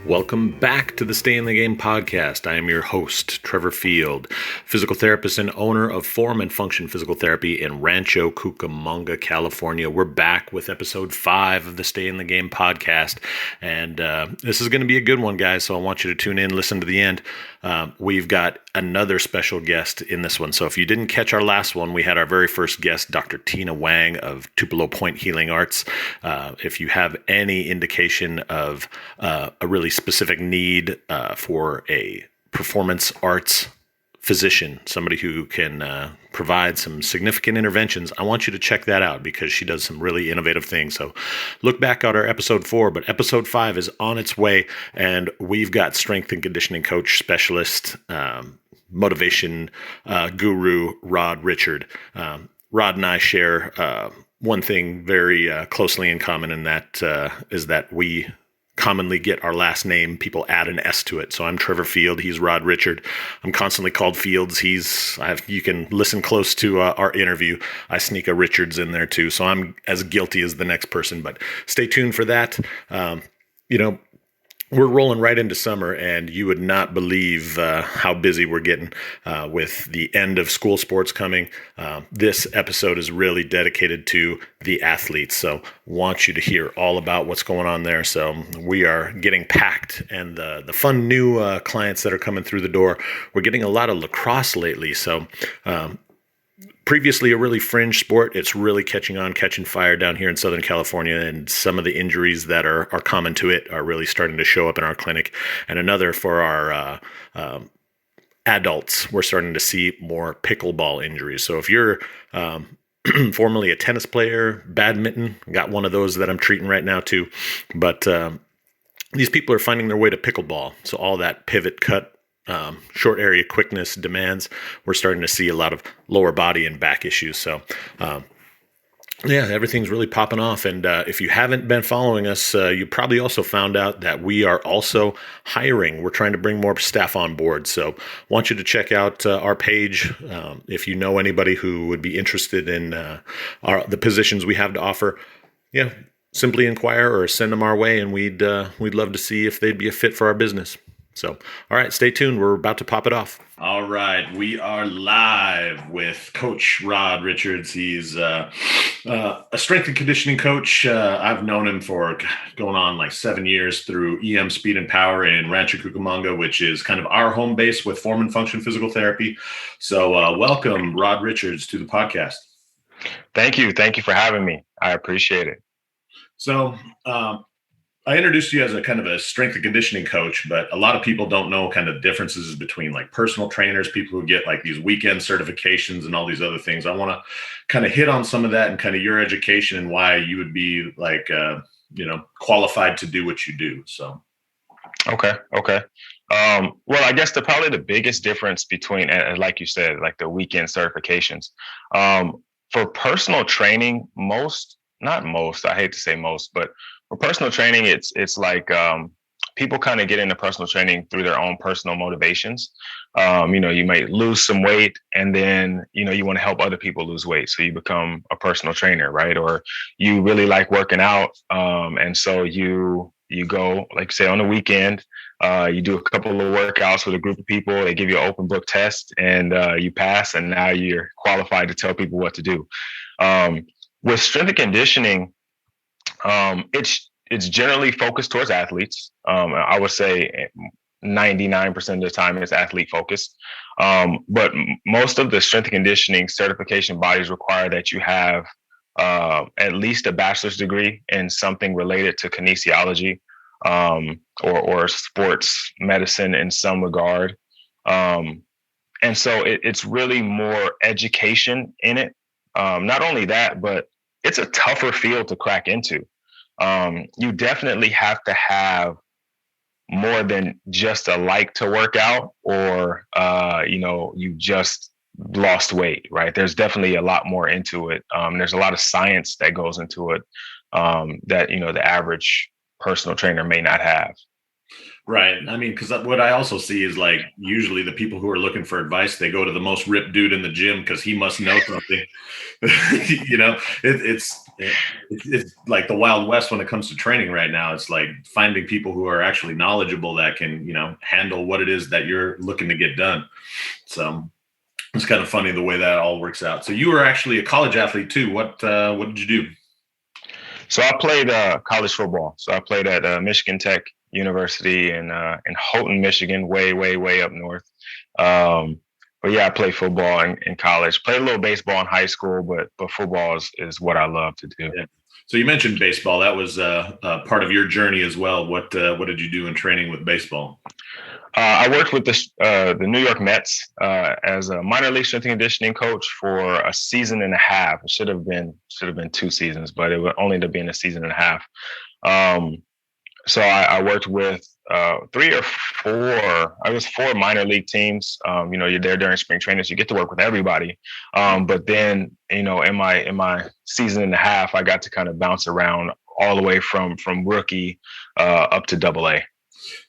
Welcome back to the Stay in the Game podcast. I am your host, Trevor Field, physical therapist and owner of Form and Function Physical Therapy in Rancho Cucamonga, California. We're back with episode 5 of the Stay in the Game podcast, and this is going to be a good one, guys, so I want you to tune in, listen to the end. We've got another special guest in this one, so if you didn't catch our last one, we had our very first guest, Dr. Tina Wang of Tupelo Point Healing Arts. If you have any indication of a really specific need for a performance arts physician, somebody who can provide some significant interventions, I want you to check that out because she does some really innovative things. So look back at our episode 4, but episode 5 is on its way, and we've got strength and conditioning coach specialist, motivation guru, Rod Richard. Rod and I share one thing very closely in common, and that is that we commonly get our last name, people add an S to it. So I'm Trevor Field. He's Rod Richard. I'm constantly called Fields. You can listen close to our interview. I sneak a Richards in there too. So I'm as guilty as the next person, but stay tuned for that. We're rolling right into summer, and you would not believe how busy we're getting with the end of school sports coming. This episode is really dedicated to the athletes, so want you to hear all about what's going on there. So we are getting packed, and the fun new clients that are coming through the door. We're getting a lot of lacrosse lately, so previously a really fringe sport, it's really catching fire down here in Southern California, and some of the injuries that are common to it are really starting to show up in our clinic. And another for our adults, we're starting to see more pickleball injuries. So if you're formerly a tennis player, badminton, got one of those that I'm treating right now too, but these people are finding their way to pickleball. So all that pivot cut, short area quickness demands, we're starting to see a lot of lower body and back issues. So, everything's really popping off. And if you haven't been following us, you probably also found out that we are also hiring. We're trying to bring more staff on board. So want you to check out our page. If you know anybody who would be interested in the positions we have to offer, simply inquire or send them our way, and we'd love to see if they'd be a fit for our business. So, all right, stay tuned. We're about to pop it off. All right, we are live with Coach Rod Richards. He's a strength and conditioning coach. I've known him for going on like 7 years through EM Speed and Power in Rancho Cucamonga, which is kind of our home base with Form and Function Physical Therapy. So welcome, Rod Richards, to the podcast. Thank you. Thank you for having me. I appreciate it. So, I introduced you as a kind of a strength and conditioning coach, but a lot of people don't know kind of differences between like personal trainers, people who get like these weekend certifications and all these other things. I want to kind of hit on some of that and kind of your education and why you would be like, qualified to do what you do. So. Okay. Well, I guess probably the biggest difference between, like you said, like the weekend certifications, for personal training, I hate to say most, but for personal training, it's like people kind of get into personal training through their own personal motivations. You might lose some weight, and then, you want to help other people lose weight. So you become a personal trainer, right? Or you really like working out. And so you go, like say on the weekend, you do a couple of workouts with a group of people. They give you an open book test, and you pass, and now you're qualified to tell people what to do. With strength and conditioning, it's generally focused towards athletes. I would say 99% of the time it's athlete focused. But most of the strength and conditioning certification bodies require that you have at least a bachelor's degree in something related to kinesiology, or sports medicine in some regard. And so it's really more education in it. Not only that, but it's a tougher field to crack into. You definitely have to have more than just a like to work out, or, you just lost weight, right? There's definitely a lot more into it. There's a lot of science that goes into it that, the average personal trainer may not have. Right. I mean, because what I also see is like usually the people who are looking for advice, they go to the most ripped dude in the gym because he must know something. you know, it's like the Wild West when it comes to training right now. It's like finding people who are actually knowledgeable that can, handle what it is that you're looking to get done. So it's kind of funny the way that all works out. So you were actually a college athlete too. What did you do? So I played college football. So I played at Michigan Tech University in Houghton, Michigan, way, way, way up north. Um, but yeah, I played football in college. Played a little baseball in high school, but football is what I love to do. Yeah. So you mentioned baseball. That was part of your journey as well. What did you do in training with baseball? I worked with the New York Mets as a minor league strength and conditioning coach for a season and a half. It should have been 2 seasons, but it would only end up being a season and a half. Um, so I worked with three or four, I guess 4 minor league teams. You're there during spring training, so you get to work with everybody. But then, in my season and a half, I got to kind of bounce around all the way from rookie up to Double A.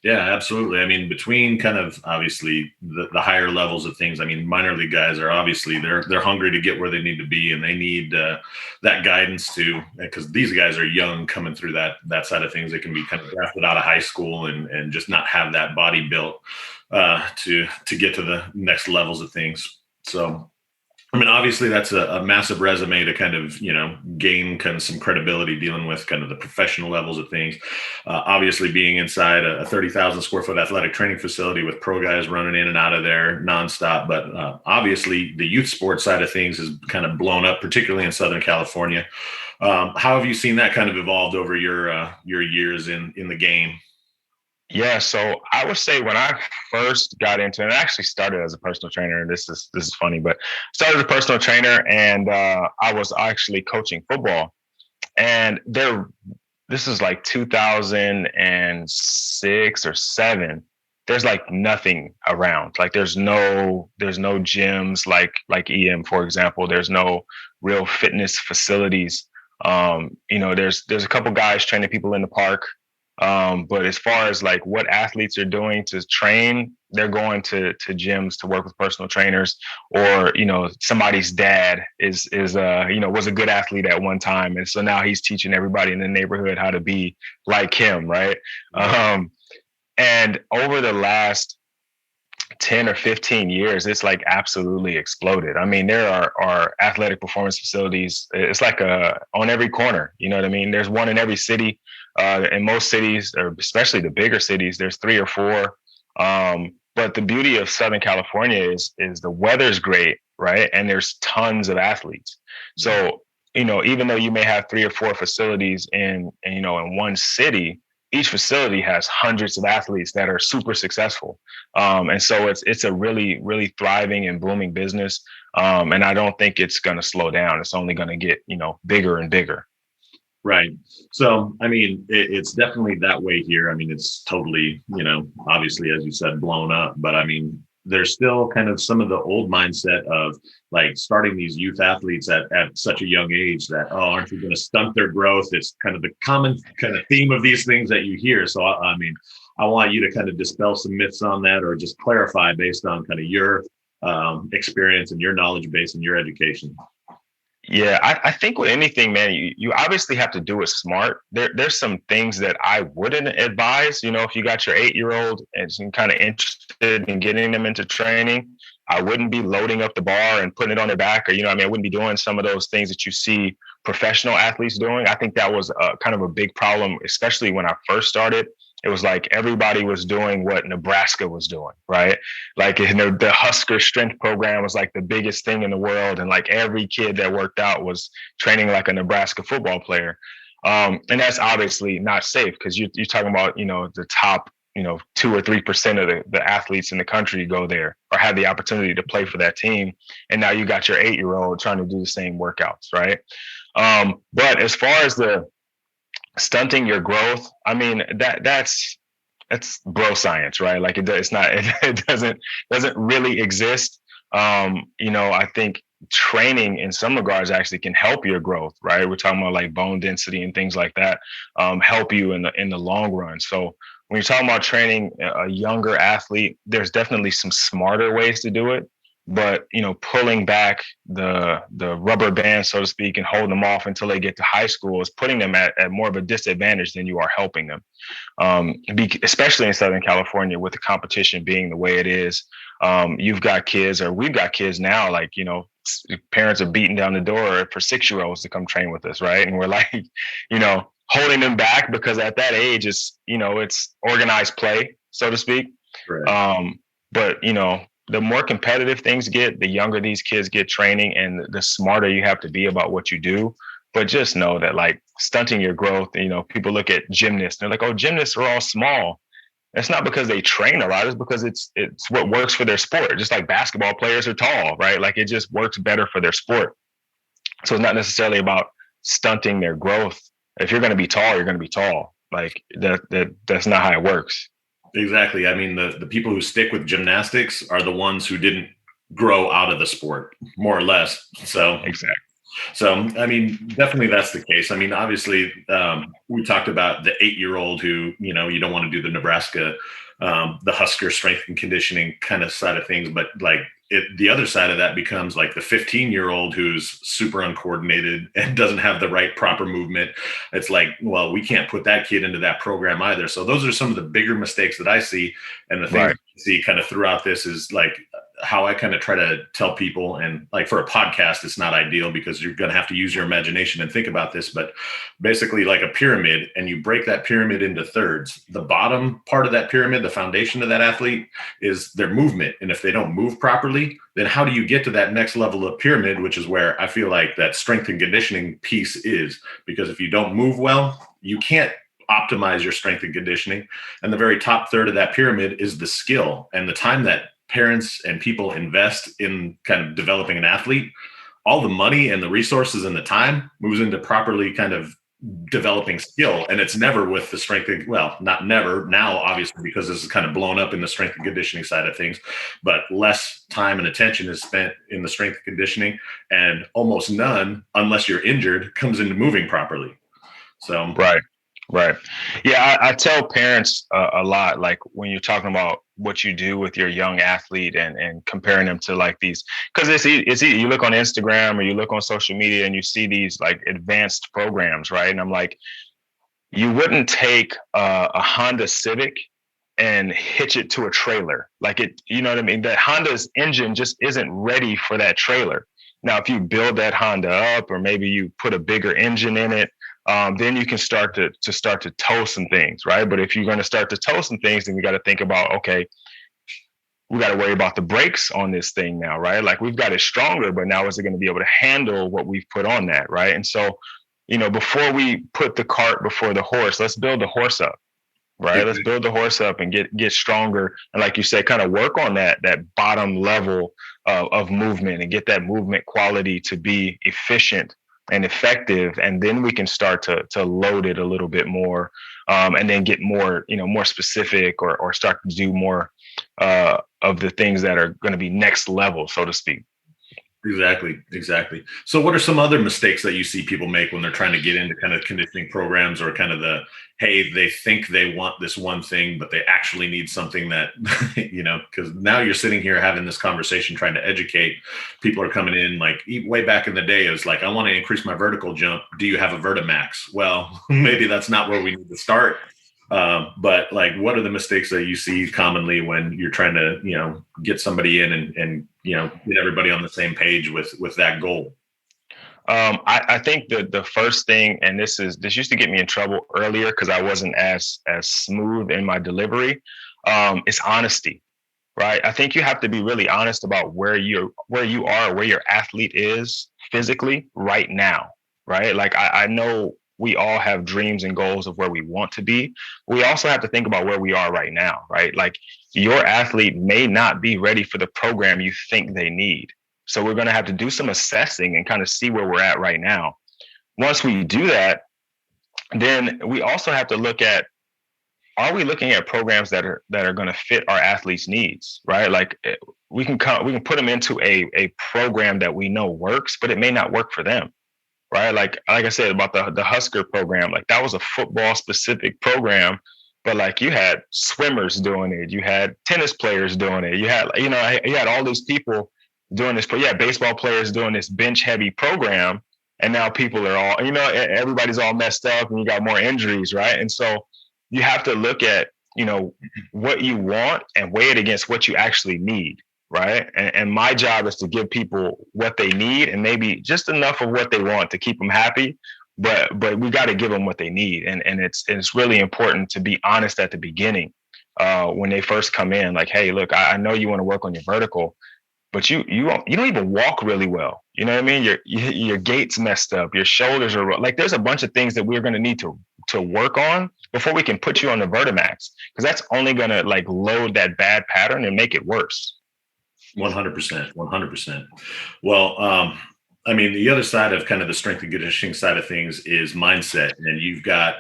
Yeah, absolutely. I mean, between kind of obviously the higher levels of things, I mean, minor league guys are obviously they're hungry to get where they need to be, and they need that guidance too, because these guys are young coming through that side of things. They can be kind of drafted out of high school and just not have that body built to get to the next levels of things. So I mean, obviously, that's a massive resume to kind of, gain kind of some credibility dealing with kind of the professional levels of things. Obviously, being inside a 30,000 square foot athletic training facility with pro guys running in and out of there nonstop. But obviously, the youth sports side of things has kind of blown up, particularly in Southern California. How have you seen that kind of evolved over your years in the game? Yeah, so I would say when I first got into it, I actually started as a personal trainer, and this is funny, but started as a personal trainer, and I was actually coaching football, and this is like 2006 or seven. There's like nothing around. Like there's no gyms like EM, for example. There's no real fitness facilities. There's a couple guys training people in the park. But as far as like what athletes are doing to train, they're going to gyms to work with personal trainers, or somebody's dad was a good athlete at one time, and so now he's teaching everybody in the neighborhood how to be like him, right? And over the last 10 or 15 years, it's like absolutely exploded. I mean, there are athletic performance facilities. It's like on every corner. You know what I mean? There's one in every city. In most cities, or especially the bigger cities, there's 3 or 4. But the beauty of Southern California is the weather's great, right? And there's tons of athletes. So, even though you may have 3 or 4 facilities in one city, each facility has hundreds of athletes that are super successful. And so it's a really, really thriving and booming business. And I don't think it's going to slow down. It's only going to get, bigger and bigger. Right. So, I mean, it's definitely that way here. I mean, it's totally, obviously, as you said, blown up. But I mean, there's still kind of some of the old mindset of like starting these youth athletes at such a young age that, oh, aren't you going to stunt their growth? It's kind of the common kind of theme of these things that you hear. So, I mean, I want you to kind of dispel some myths on that or just clarify based on kind of your experience and your knowledge base and your education. Yeah, I think with anything, man, you obviously have to do it smart. There's some things that I wouldn't advise. If you got your 8-year-old and some kind of interested in getting them into training, I wouldn't be loading up the bar and putting it on their back, or I wouldn't be doing some of those things that you see professional athletes doing. I think that was kind of a big problem, especially when I first started. It was like everybody was doing what Nebraska was doing, right? Like the Husker strength program was like the biggest thing in the world, and like every kid that worked out was training like a Nebraska football player. And that's obviously not safe, because you're talking about the top 2 or 3% of the athletes in the country go there or have the opportunity to play for that team, and now you got your 8-year-old trying to do the same workouts, right? But as far as the stunting your growth, I mean, that's bro science, right? Like it's not, it doesn't really exist. I think training in some regards actually can help your growth, right? We're talking about like bone density and things like that, help you in the long run. So when you're talking about training a younger athlete, there's definitely some smarter ways to do it. But pulling back the rubber band, so to speak, and holding them off until they get to high school is putting them at more of a disadvantage than you are helping them. Especially in Southern California, with the competition being the way it is. You've got kids, or we've got kids now, like, parents are beating down the door for 6-year-olds to come train with us, right? And we're like, holding them back because at that age, it's organized play, so to speak. Right. But, the more competitive things get, the younger these kids get training, and the smarter you have to be about what you do. But just know that, like, stunting your growth, people look at gymnasts, they're like, oh, gymnasts are all small. It's not because they train a lot, it's because it's what works for their sport. Just like basketball players are tall, right? Like, it just works better for their sport. So it's not necessarily about stunting their growth. If you're going to be tall, you're going to be tall. Like, that's not how it works. Exactly. I mean, the people who stick with gymnastics are the ones who didn't grow out of the sport, more or less. So Exactly. So, I mean, definitely that's the case. I mean, obviously, we talked about the 8-year-old who, you don't want to do the Nebraska, the Husker strength and conditioning kind of side of things. But like the other side of that becomes like the 15-year-old who's super uncoordinated and doesn't have the right proper movement. It's like, well, we can't put that kid into that program either. So those are some of the bigger mistakes that I see. And the things Right. I see kind of throughout this is like, how I kind of try to tell people, and like for a podcast, it's not ideal because you're going to have to use your imagination and think about this, but basically like a pyramid, and you break that pyramid into thirds. The bottom part of that pyramid, the foundation of that athlete, is their movement. And if they don't move properly, then how do you get to that next level of pyramid, which is where I feel like that strength and conditioning piece is, because if you don't move well, you can't optimize your strength and conditioning. And the very top third of that pyramid is the skill and the time that parents and people invest in kind of developing an athlete. All the money and the resources and the time moves into properly kind of developing skill. And it's never with the strength, well, not never now, obviously, because this is kind of blown up in the strength and conditioning side of things, but less time and attention is spent in the strength and conditioning, and almost none, unless you're injured, comes into moving properly. So Right. Yeah, I tell parents a lot, like when you're talking about what you do with your young athlete and comparing them to like these, because it's easy. You look on Instagram or you look on social media and you see these like advanced programs, right? And I'm like, you wouldn't take a Honda Civic and hitch it to a trailer. Like, it, you know what I mean? That Honda's engine just isn't ready for that trailer. Now, if you build that Honda up, or maybe you put a bigger engine in it, then you can start to tow some things, right? But if you're going to start to tow some things, then we got to think about, okay, we got to worry about the brakes on this thing now, right? Like, we've got it stronger, but now is it going to be able to handle what we've put on that, right? And so, before we put the cart before the horse, let's build the horse up, right? Let's build the horse up and get stronger. And like you said, kind of work on that bottom level of movement and get that movement quality to be efficient and effective. And then we can start to load it a little bit more, and then get more, more specific, or start to do more of the things that are going to be next level, so to speak. Exactly. So what are some other mistakes that you see people make when they're trying to get into kind of conditioning programs, or kind of hey, they think they want this one thing, but they actually need something that, because now you're sitting here having this conversation, trying to educate. People are coming in like way back in the day, it was like, I want to increase my vertical jump. Do you have a Vertimax? Well, maybe that's not where we need to start. But like, what are the mistakes that you see commonly when you're trying to, get somebody in and get everybody on the same page with that goal? I think the first thing, and this used to get me in trouble earlier because I wasn't as smooth in my delivery, is honesty, right? I think you have to be really honest about where you are, where your athlete is physically right now, right? Like, I know we all have dreams and goals of where we want to be. We also have to think about where we are right now, right? Like, your athlete may not be ready for the program you think they need. So we're going to have to do some assessing and kind of see where we're at right now. Once we do that, then we also have to look at, are we looking at programs that are going to fit our athletes' needs, right? Like, we can put them into a program that we know works, but it may not work for them, right? Like I said about the Husker program, like that was a football specific program, but like you had swimmers doing it, you had tennis players doing it, you had all these people doing this, but yeah, baseball players doing this bench heavy program, and now people are all, everybody's all messed up, and you got more injuries, right? And so you have to look at, what you want and weigh it against what you actually need, right? And my job is to give people what they need and maybe just enough of what they want to keep them happy. But we got to give them what they need, and it's really important to be honest at the beginning when they first come in. Like, hey, look, I know you want to work on your vertical, but you don't even walk really well. You know what I mean? Your gait's messed up. Your shoulders are like, there's a bunch of things that we're going to need to work on before we can put you on the Vertimax, because that's only going to like load that bad pattern and make it worse. 100%, 100%. Well, I mean, the other side of kind of the strength and conditioning side of things is mindset. And you've got,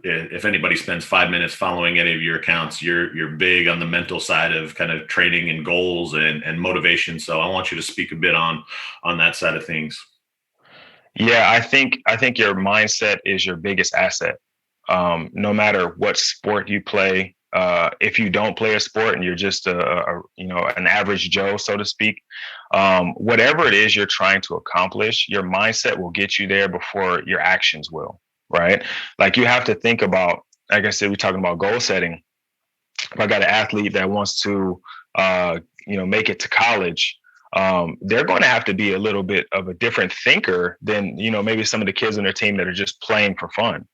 if anybody spends 5 minutes following any of your accounts, you're big on the mental side of kind of training and goals and motivation. So I want you to speak a bit on that side of things. Yeah, I think your mindset is your biggest asset. No matter what sport you play, if you don't play a sport and you're just an average Joe, so to speak, whatever it is you're trying to accomplish, your mindset will get you there before your actions will, right? Like you have to think about, like I said, we're talking about goal setting. If I got an athlete that wants to, make it to college, they're going to have to be a little bit of a different thinker than, maybe some of the kids on their team that are just playing for fun.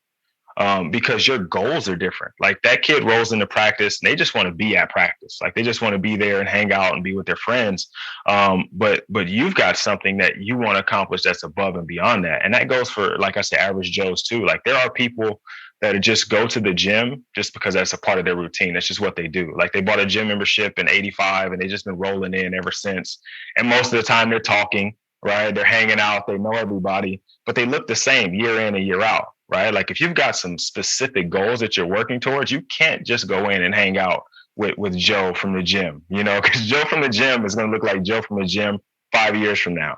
Because your goals are different. Like that kid rolls into practice and they just want to be at practice. Like they just want to be there and hang out and be with their friends. But you've got something that you want to accomplish that's above and beyond that. And that goes for, like I said, average Joes too. Like there are people that just go to the gym just because that's a part of their routine. That's just what they do. Like they bought a gym membership in '85 and they just been rolling in ever since. And most of the time they're talking, right? They're hanging out, they know everybody, but they look the same year in and year out, right? Like if you've got some specific goals that you're working towards, you can't just go in and hang out with Joe from the gym, because Joe from the gym is going to look like Joe from the gym 5 years from now,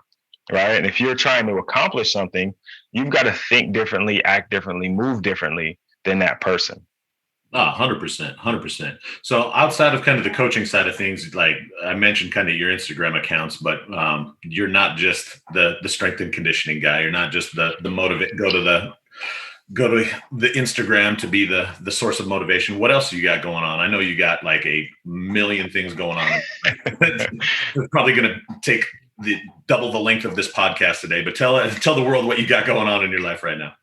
right? And if you're trying to accomplish something, you've got to think differently, act differently, move differently than that person. 100%, 100%. So outside of kind of the coaching side of things, like I mentioned kind of your Instagram accounts, but you're not just the strength and conditioning guy. You're not just the motivate, go to the Instagram to be the source of motivation. What else you got going on? I know you got like a million things going on. It's probably going to take double the length of this podcast today, but tell the world what you got going on in your life right now.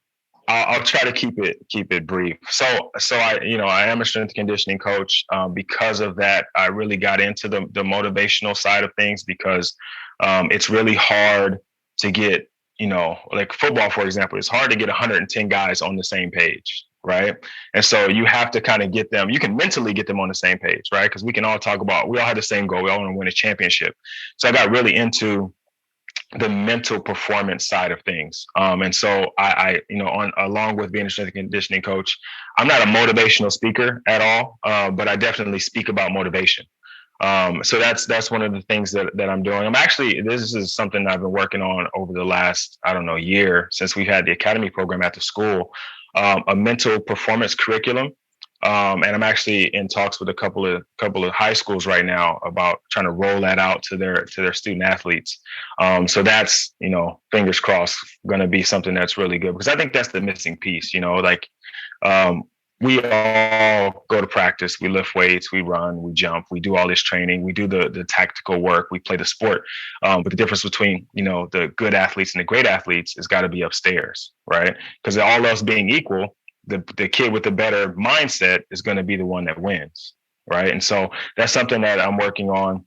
I'll try to keep it brief. So I am a strength conditioning coach. Because of that, I really got into the motivational side of things because it's really hard to get, like football, for example, it's hard to get 110 guys on the same page, right? And so you have to kind of get them, you can mentally get them on the same page, right? Because we can all talk about, we all have the same goal. We all want to win a championship. So I got really into the mental performance side of things. And so I along with being a strength and conditioning coach, I'm not a motivational speaker at all, but I definitely speak about motivation. So that's one of the things that I'm doing. This is something I've been working on over the last, year since we've had the academy program at the school, a mental performance curriculum. And I'm actually in talks with a couple of high schools right now about trying to roll that out to their student athletes. So that's, fingers crossed, going to be something that's really good, because I think that's the missing piece. We all go to practice, we lift weights, we run, we jump, we do all this training, we do the tactical work, we play the sport. But the difference between, the good athletes and the great athletes has got to be upstairs, right? Because all else being equal, the kid with the better mindset is going to be the one that wins, right? And so that's something that I'm working on.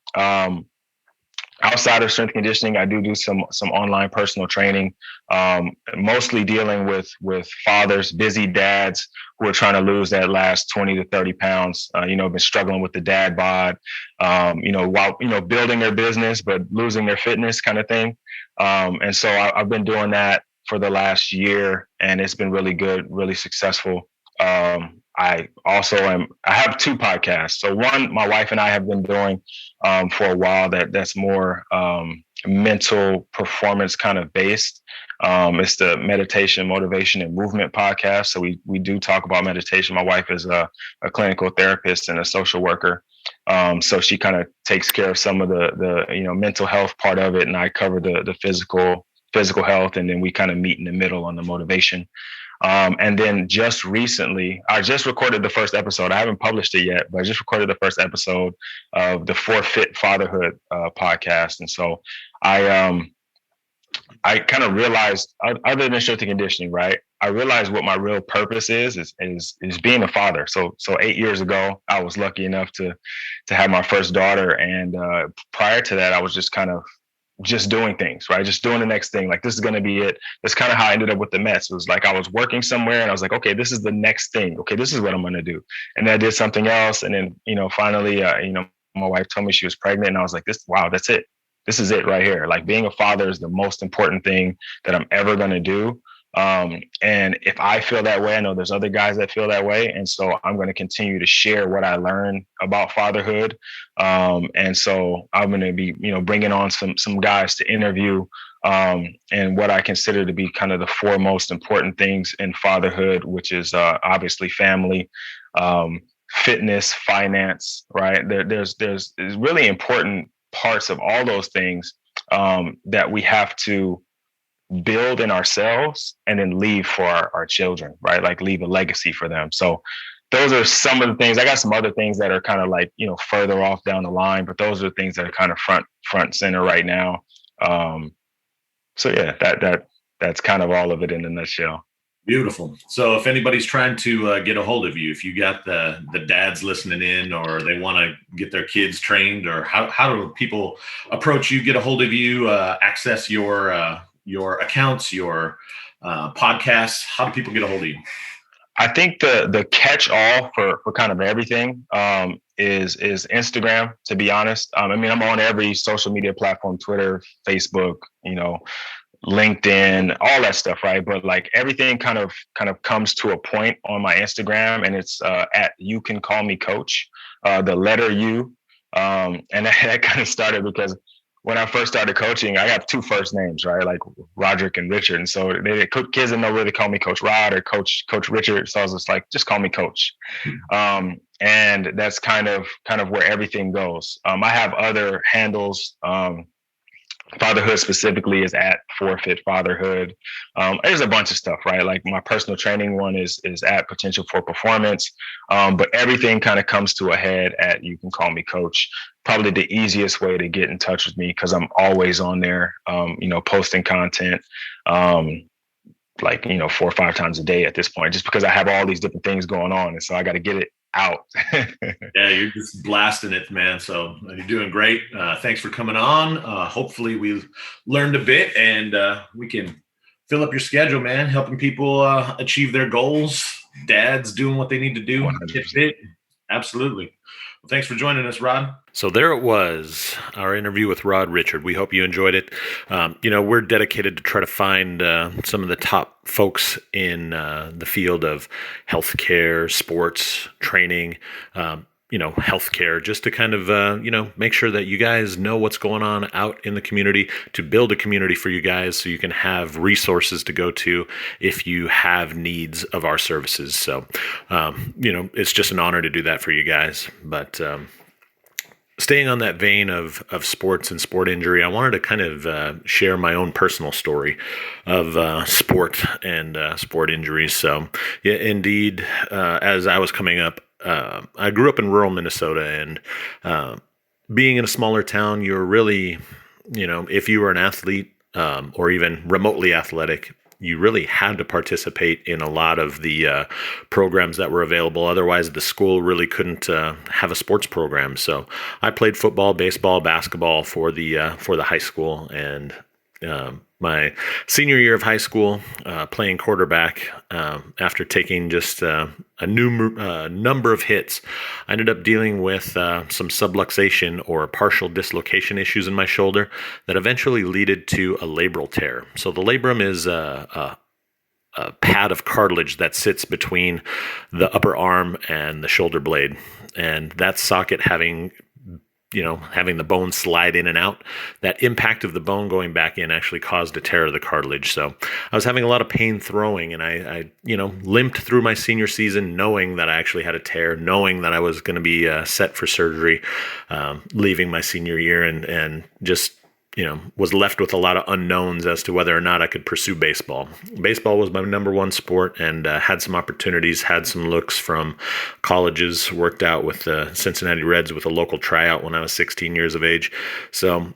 Outside of strength conditioning, I do some online personal training, mostly dealing with fathers, busy dads who are trying to lose that last 20 to 30 pounds. Been struggling with the dad bod, while building their business but losing their fitness kind of thing. And so I've been doing that for the last year, and it's been really good, really successful. I have two podcasts. So one, my wife and I have been doing for a while that's more mental performance kind of based. It's the meditation, motivation, and movement podcast. So we do talk about meditation. My wife is a clinical therapist and a social worker. So she kind of takes care of some of the mental health part of it, and I cover the physical health, and then we kind of meet in the middle on the motivation. And then just recently, I just recorded the first episode. I haven't published it yet, but I just recorded the first episode of the Forfeit Fatherhood podcast. And so I I kind of realized, other than strength and conditioning, right? I realized what my real purpose is being a father. So 8 years ago, I was lucky enough to have my first daughter, and prior to that, I was just kind of just doing things, right? Just doing the next thing. Like, this is going to be it. That's kind of how I ended up with the Mets. It was like I was working somewhere and I was like, okay, this is the next thing. Okay, this is what I'm going to do. And then I did something else. And then, finally, my wife told me she was pregnant, and I was like, wow, that's it. This is it right here. Like, being a father is the most important thing that I'm ever going to do. And if I feel that way, I know there's other guys that feel that way. And so I'm going to continue to share what I learned about fatherhood. And so I'm going to be, bringing on some guys to interview, and what I consider to be kind of the four most important things in fatherhood, which is obviously family, fitness, finance, right? There's really important parts of all those things that we have to build in ourselves and then leave for our children, right? Like, leave a legacy for them. So those are some of the things. I got some other things that are kind of like, further off down the line, but those are the things that are kind of front center right now. So yeah, that's kind of all of it in a nutshell. Beautiful. So if anybody's trying to get a hold of you, if you got the dads listening in, or they want to get their kids trained, or how do people approach you, get a hold of you, access your accounts, your podcasts? How do people get a hold of you? I think the catch all for kind of everything is Instagram, to be honest. I mean, I'm on every social media platform: Twitter, Facebook, LinkedIn, all that stuff, right? But like, everything kind of comes to a point on my Instagram, and it's at You Can Call Me Coach, the letter U. And that kind of started because when I first started coaching, I have two first names, right? Like Roderick and Richard. And so kids didn't know whether to call me Coach Rod or Coach Richard. So I was just like, just call me Coach. And that's kind of where everything goes. I have other handles. Fatherhood specifically is at Forfeit Fatherhood. There's a bunch of stuff, right? Like, my personal training one is at Potential for Performance. But everything kind of comes to a head at You Can Call Me Coach. Probably the easiest way to get in touch with me, because I'm always on there, posting content, like, 4 or 5 times a day at this point, just because I have all these different things going on. And so I got to get it out. Yeah, you're just blasting it, man. So you're doing great. Thanks for coming on. Hopefully we learned a bit, and we can fill up your schedule, man, helping people achieve their goals, dads doing what they need to do. 100%. Absolutely. Well, thanks for joining us, Rod. So there it was, our interview with Rod Richard. We hope you enjoyed it. We're dedicated to try to find some of the top folks in the field of healthcare, sports, training, healthcare, just to kind of, make sure that you guys know what's going on out in the community, to build a community for you guys so you can have resources to go to if you have needs of our services. So, it's just an honor to do that for you guys. But staying on that vein of sports and sport injury, I wanted to kind of share my own personal story of sport and sport injuries. So, yeah, indeed, as I was coming up, I grew up in rural Minnesota, and being in a smaller town, you're really, if you were an athlete or even remotely athletic, you really had to participate in a lot of the programs that were available. Otherwise, the school really couldn't have a sports program. So I played football, baseball, basketball for the high school, and my senior year of high school, playing quarterback, after taking just a number of hits, I ended up dealing with some subluxation or partial dislocation issues in my shoulder that eventually led to a labral tear. So the labrum is a a pad of cartilage that sits between the upper arm and the shoulder blade. And that socket having the bone slide in and out, that impact of the bone going back in actually caused a tear of the cartilage. So I was having a lot of pain throwing, and I limped through my senior season knowing that I actually had a tear, knowing that I was going to be set for surgery, leaving my senior year, and just was left with a lot of unknowns as to whether or not I could pursue baseball. Baseball was my number one sport, and had some opportunities, had some looks from colleges, worked out with the Cincinnati Reds with a local tryout when I was 16 years of age. So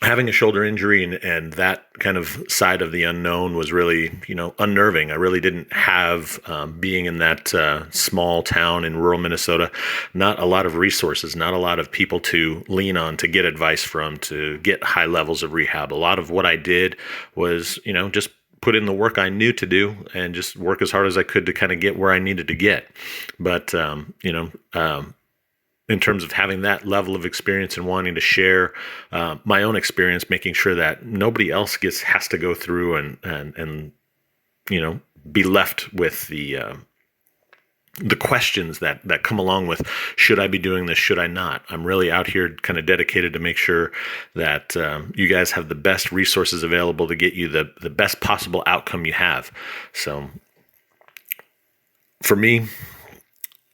having a shoulder injury and that kind of side of the unknown was really, unnerving. I really didn't have, being in that small town in rural Minnesota, not a lot of resources, not a lot of people to lean on, to get advice from, to get high levels of rehab. A lot of what I did was, just put in the work I knew to do and just work as hard as I could to kind of get where I needed to get. But, in terms of having that level of experience and wanting to share my own experience, making sure that nobody else has to go through and be left with the questions that come along with, should I be doing this? Should I not? I'm really out here kind of dedicated to make sure that you guys have the best resources available to get you the best possible outcome you have. So for me,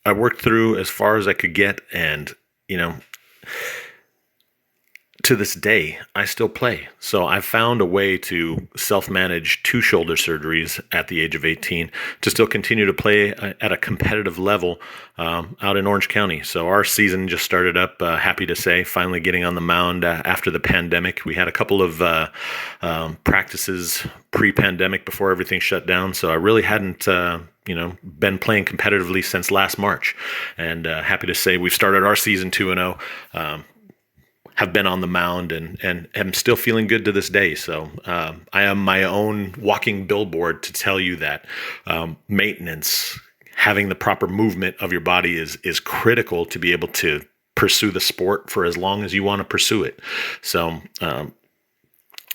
I worked through as far as I could get, and, to this day, I still play. So I found a way to self-manage 2 shoulder surgeries at the age of 18 to still continue to play at a competitive level out in Orange County. So our season just started up, happy to say, finally getting on the mound after the pandemic. We had a couple of practices pre-pandemic before everything shut down. So I really hadn't been playing competitively since last March. And happy to say we've started our season 2-0. Have been on the mound and am still feeling good to this day. So I am my own walking billboard to tell you that maintenance, having the proper movement of your body is critical to be able to pursue the sport for as long as you want to pursue it. So, and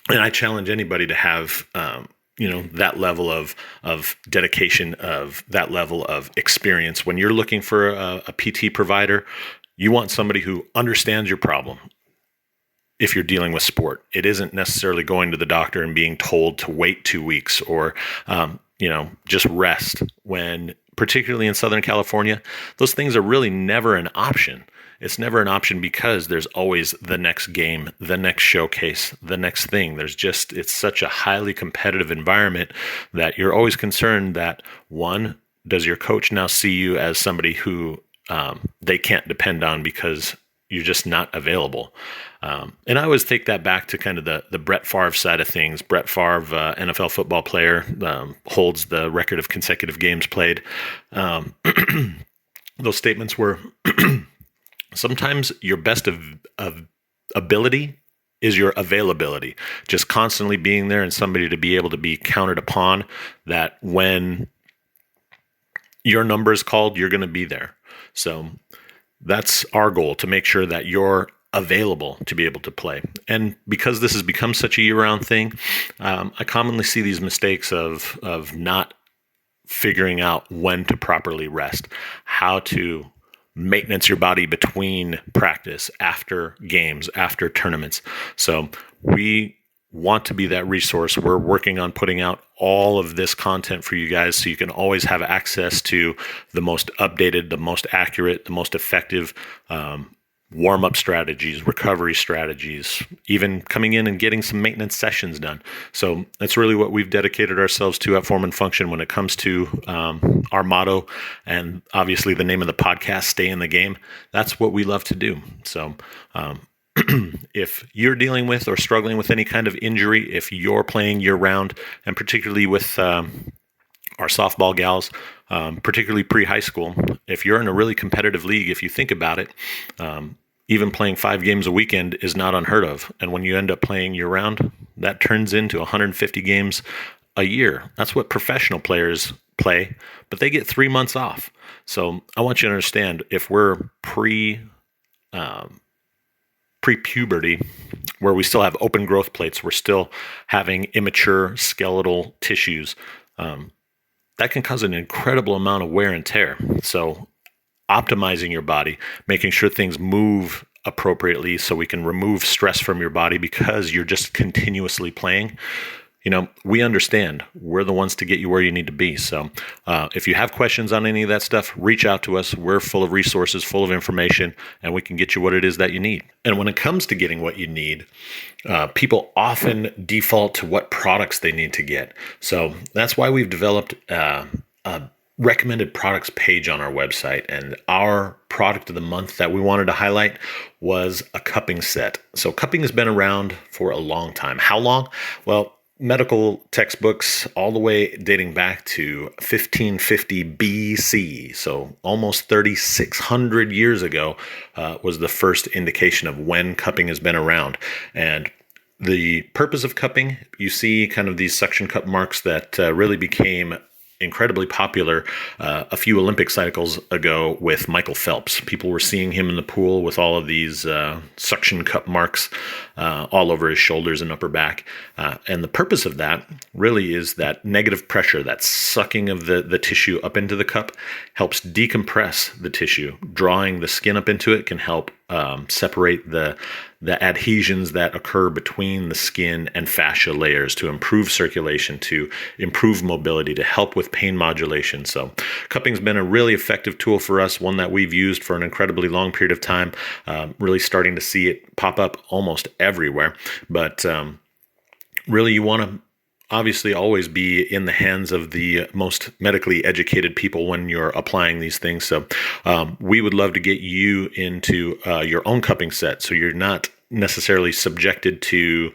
I challenge anybody to have that level of dedication, of that level of experience. When you're looking for a PT provider, you want somebody who understands your problem. If you're dealing with sport, it isn't necessarily going to the doctor and being told to wait 2 weeks or, just rest, when particularly in Southern California, those things are really never an option. It's never an option because there's always the next game, the next showcase, the next thing. It's such a highly competitive environment that you're always concerned that, one, does your coach now see you as somebody who they can't depend on because you're just not available? And I always take that back to kind of the Brett Favre side of things. Brett Favre, NFL football player, holds the record of consecutive games played. Those statements were sometimes your best of ability is your availability. Just constantly being there and somebody to be able to be counted upon, that when your number is called, you're going to be there. So that's our goal, to make sure that you're available to be able to play. And because this has become such a year-round thing, I commonly see these mistakes of not figuring out when to properly rest, how to maintenance your body between practice, after games, after tournaments. So we want to be that resource. We're working on putting out all of this content for you guys so you can always have access to the most updated, the most accurate, the most effective warm-up strategies, recovery strategies, even coming in and getting some maintenance sessions done. So that's really what we've dedicated ourselves to at Form and Function when it comes to our motto, and obviously the name of the podcast, Stay in the Game. That's what we love to do. So if you're dealing with or struggling with any kind of injury, if you're playing year-round, and particularly with our softball gals, particularly pre-high school, if you're in a really competitive league, if you think about it, even playing 5 games a weekend is not unheard of. And when you end up playing year-round, that turns into 150 games a year. That's what professional players play, but they get 3 months off. So I want you to understand, if we're pre-puberty, where we still have open growth plates, we're still having immature skeletal tissues, that can cause an incredible amount of wear and tear. So optimizing your body, making sure things move appropriately so we can remove stress from your body because you're just continuously playing. We understand. We're the ones to get you where you need to be. So if you have questions on any of that stuff, reach out to us. We're full of resources, full of information, and we can get you what it is that you need. And when it comes to getting what you need, people often default to what products they need to get. So that's why we've developed a recommended products page on our website. And our product of the month that we wanted to highlight was a cupping set. So cupping has been around for a long time. How long? Well, medical textbooks all the way dating back to 1550 BC, so almost 3,600 years ago, was the first indication of when cupping has been around. And the purpose of cupping, you see kind of these suction cup marks that really became incredibly popular a few Olympic cycles ago with Michael Phelps. People were seeing him in the pool with all of these suction cup marks all over his shoulders and upper back. And the purpose of that really is that negative pressure, that sucking of the tissue up into the cup, helps decompress the tissue. Drawing the skin up into it can help separate the adhesions that occur between the skin and fascia layers to improve circulation, to improve mobility, to help with pain modulation. So cupping's been a really effective tool for us, one that we've used for an incredibly long period of time, really starting to see it pop up almost everywhere. But really you want to obviously always be in the hands of the most medically educated people when you're applying these things. So we would love to get you into your own cupping set so you're not necessarily subjected to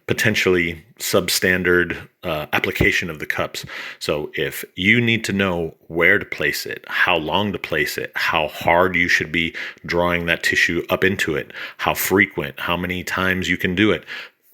potentially substandard application of the cups. So if you need to know where to place it, how long to place it, how hard you should be drawing that tissue up into it, how frequent, how many times you can do it,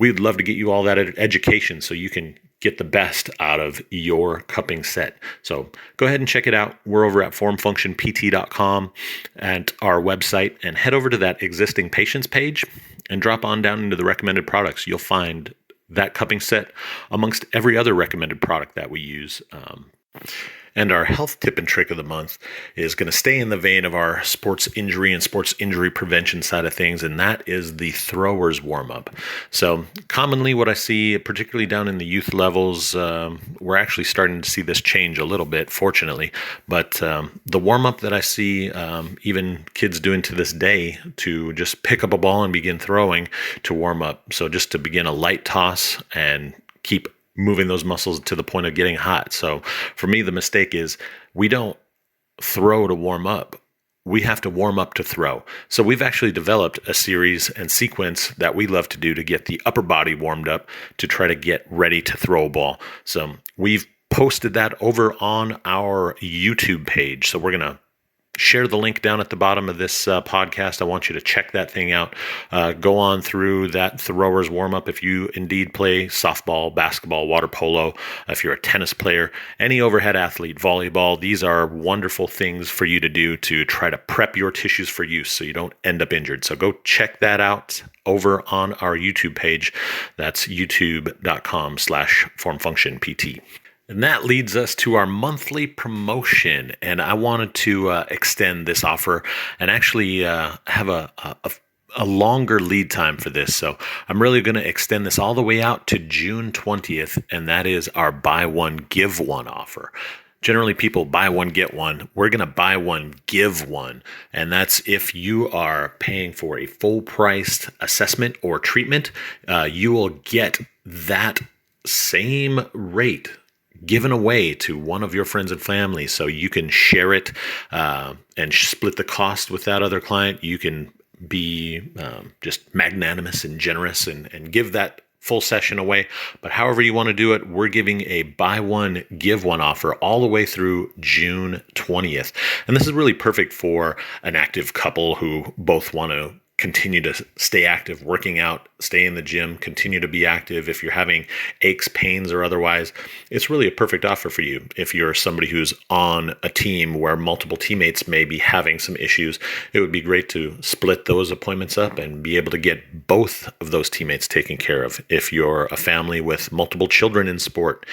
we'd love to get you all that education so you can get the best out of your cupping set. So go ahead and check it out. We're over at formfunctionpt.com at our website, and head over to that existing patients page and drop on down into the recommended products. You'll find that cupping set amongst every other recommended product that we use. And our health tip and trick of the month is going to stay in the vein of our sports injury and sports injury prevention side of things, and that is the throwers warm-up. So commonly what I see, particularly down in the youth levels, we're actually starting to see this change a little bit, fortunately. But the warm-up that I see even kids doing to this day, to just pick up a ball and begin throwing to warm up. So just to begin a light toss and keep moving those muscles to the point of getting hot. So for me, the mistake is we don't throw to warm up. We have to warm up to throw. So we've actually developed a series and sequence that we love to do to get the upper body warmed up to try to get ready to throw a ball. So we've posted that over on our YouTube page. So we're going to share the link down at the bottom of this podcast. I want you to check that thing out. Go on through that throwers warm-up if you indeed play softball, basketball, water polo, if you're a tennis player, any overhead athlete, volleyball. These are wonderful things for you to do to try to prep your tissues for use so you don't end up injured. So go check that out over on our YouTube page. That's youtube.com/formfunctionpt. And that leads us to our monthly promotion. And I wanted to extend this offer and actually have a longer lead time for this. So I'm really going to extend this all the way out to June 20th. And that is our buy one, give one offer. Generally, people buy one, get one. We're going to buy one, give one. And that's if you are paying for a full-priced assessment or treatment, you will get that same rate given away to one of your friends and family, so you can share it and split the cost with that other client. You can be just magnanimous and generous and give that full session away. But however you want to do it, we're giving a buy one, give one offer all the way through June 20th. And this is really perfect for an active couple who both want to continue to stay active, working out, stay in the gym, continue to be active. If you're having aches, pains, or otherwise, it's really a perfect offer for you. If you're somebody who's on a team where multiple teammates may be having some issues, it would be great to split those appointments up and be able to get both of those teammates taken care of. If you're a family with multiple children in sport,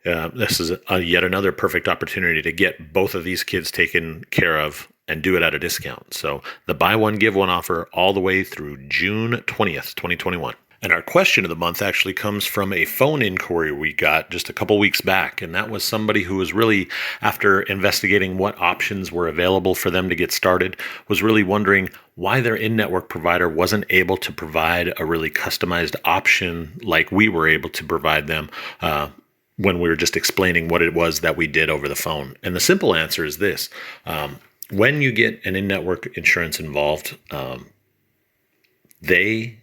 This is yet another perfect opportunity to get both of these kids taken care of and do it at a discount. So the buy one, give one offer all the way through June 20th, 2021. And our question of the month actually comes from a phone inquiry we got just a couple weeks back. And that was somebody who was really, after investigating what options were available for them to get started, was really wondering why their in-network provider wasn't able to provide a really customized option like we were able to provide them when we were just explaining what it was that we did over the phone. And the simple answer is this. When you get an in-network insurance involved, they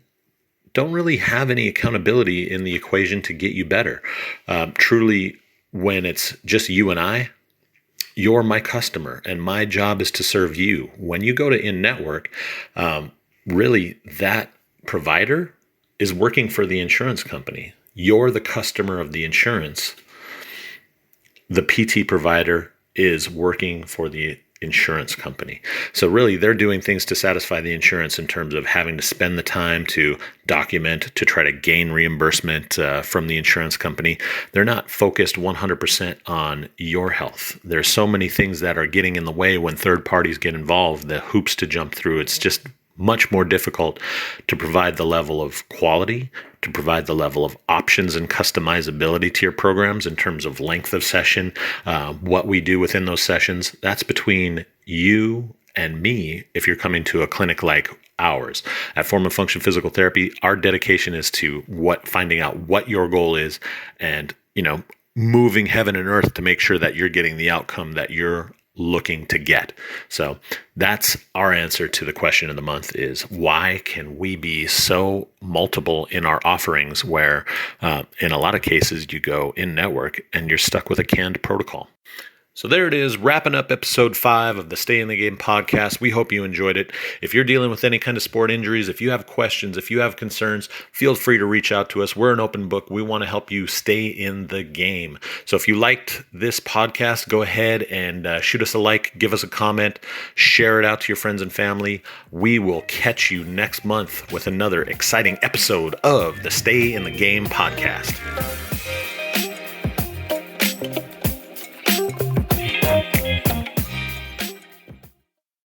don't really have any accountability in the equation to get you better. Truly, when it's just you and I, you're my customer and my job is to serve you. When you go to in-network, really that provider is working for the insurance company. You're the customer of the insurance. The PT provider is working for the insurance company. So really, they're doing things to satisfy the insurance in terms of having to spend the time to document, to try to gain reimbursement from the insurance company. They're not focused 100% on your health. There's so many things that are getting in the way when third parties get involved, the hoops to jump through. It's just much more difficult to provide the level of quality, to provide the level of options and customizability to your programs in terms of length of session, what we do within those sessions. That's between you and me if you're coming to a clinic like ours. At Form and Function Physical Therapy, our dedication is to finding out what your goal is and, moving heaven and earth to make sure that you're getting the outcome that you're looking to get. So that's our answer to the question of the month is why can we be so multiple in our offerings where in a lot of cases you go in network and you're stuck with a canned protocol. So there it is, wrapping up episode 5 of the Stay in the Game podcast. We hope you enjoyed it. If you're dealing with any kind of sport injuries, if you have questions, if you have concerns, feel free to reach out to us. We're an open book. We want to help you stay in the game. So if you liked this podcast, go ahead and shoot us a like, give us a comment, share it out to your friends and family. We will catch you next month with another exciting episode of the Stay in the Game podcast.